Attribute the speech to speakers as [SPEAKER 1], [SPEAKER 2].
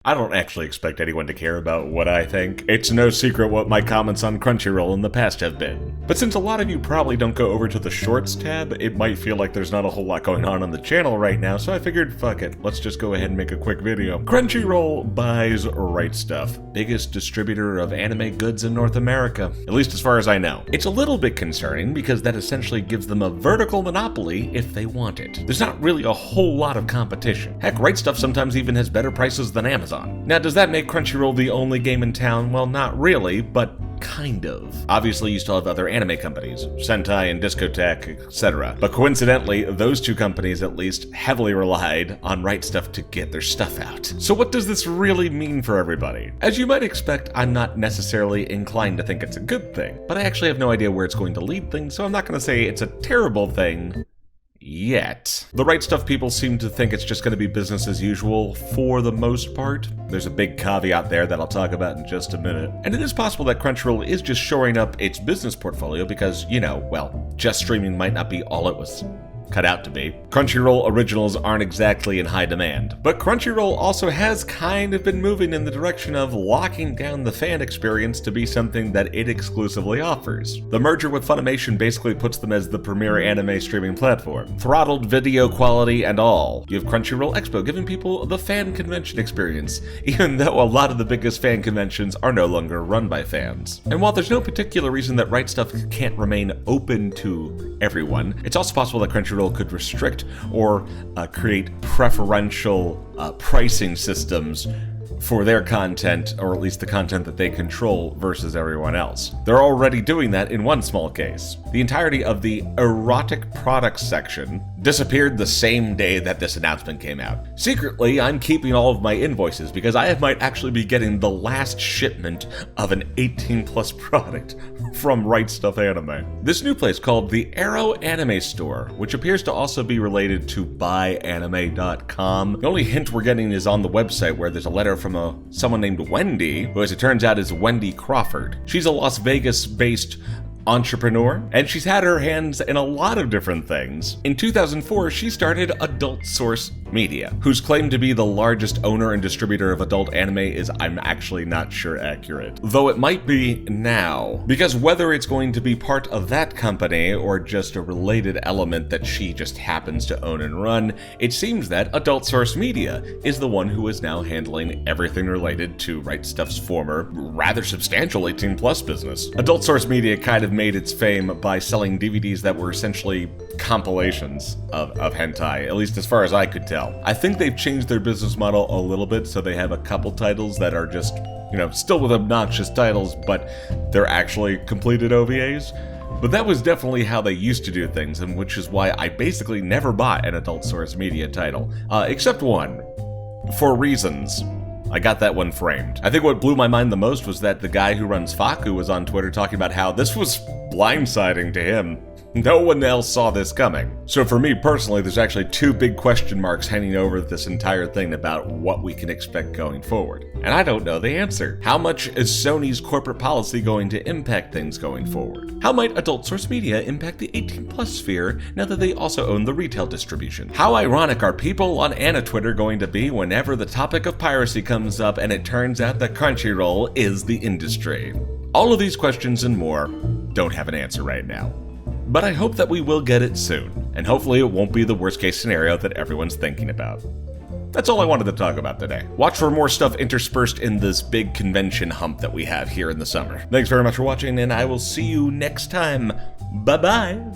[SPEAKER 1] I don't actually expect anyone to care about what I think. It's no secret what my comments on Crunchyroll in the past have been. But since a lot of you probably don't go over to the Shorts tab, it might feel like there's not a whole lot going on the channel right now, so I figured, fuck it, let's just go ahead and make a quick video. Crunchyroll buys Right Stuff, biggest distributor of anime goods in North America, at least as far as I know. It's a little bit concerning because that essentially gives them a vertical monopoly if they want it. There's not really a whole lot of competition. Heck, Right Stuff sometimes even has better prices than Amazon. Now, does that make Crunchyroll the only game in town? Well, not really, but kind of. Obviously, you still have other anime companies, Sentai and Discotek, etc. But coincidentally, those two companies at least heavily relied on Right Stuff to get their stuff out. So what does this really mean for everybody? As you might expect, I'm not necessarily inclined to think it's a good thing, but I actually have no idea where it's going to lead things, so I'm not going to say it's a terrible thing yet. The Right Stuff people seem to think it's just going to be business as usual for the most part. There's a big caveat there that I'll talk about in just a minute. And it is possible that Crunchyroll is just shoring up its business portfolio because, you know, well, just streaming might not be all it was cut out to be. Crunchyroll originals aren't exactly in high demand, but Crunchyroll also has kind of been moving in the direction of locking down the fan experience to be something that it exclusively offers. The merger with Funimation basically puts them as the premier anime streaming platform. Throttled video quality and all. You have Crunchyroll Expo giving people the fan convention experience, even though a lot of the biggest fan conventions are no longer run by fans. And while there's no particular reason that Right Stuff can't remain open to everyone, it's also possible that Crunchyroll could restrict or create preferential pricing systems for their content, or at least the content that they control versus everyone else. They're already doing that in one small case. The entirety of the erotic products section disappeared the same day that this announcement came out. Secretly, I'm keeping all of my invoices because I might actually be getting the last shipment of an 18+ product from Right Stuff Anime. This new place called the Arrow Anime Store, which appears to also be related to buyanime.com. The only hint we're getting is on the website where there's a letter from someone named Wendy, who as it turns out is Wendy Crawford. She's a Las Vegas-based entrepreneur, and she's had her hands in a lot of different things. In 2004, she started Adult Source Media, whose claim to be the largest owner and distributor of adult anime is, I'm actually not sure, accurate. Though it might be now, because whether it's going to be part of that company or just a related element that she just happens to own and run, it seems that Adult Source Media is the one who is now handling everything related to Right Stuff's former, rather substantial 18+ business. Adult Source Media kind of made its fame by selling DVDs that were essentially compilations of hentai, at least as far as I could tell. I think they've changed their business model a little bit, so they have a couple titles that are just, you know, still with obnoxious titles, but they're actually completed OVAs. But that was definitely how they used to do things, and which is why I basically never bought an Adult Source Media title, except one, for reasons. I got that one framed. I think what blew my mind the most was that the guy who runs Faku was on Twitter talking about how this was blindsiding to him. No one else saw this coming. So for me personally, there's actually two big question marks hanging over this entire thing about what we can expect going forward. And I don't know the answer. How much is Sony's corporate policy going to impact things going forward? How might Adult Source Media impact the 18+ sphere now that they also own the retail distribution? How ironic are people on Anna Twitter going to be whenever the topic of piracy comes up and it turns out that Crunchyroll is the industry? All of these questions and more don't have an answer right now. But I hope that we will get it soon, and hopefully it won't be the worst case scenario that everyone's thinking about. That's all I wanted to talk about today. Watch for more stuff interspersed in this big convention hump that we have here in the summer. Thanks very much for watching, and I will see you next time. Bye-bye!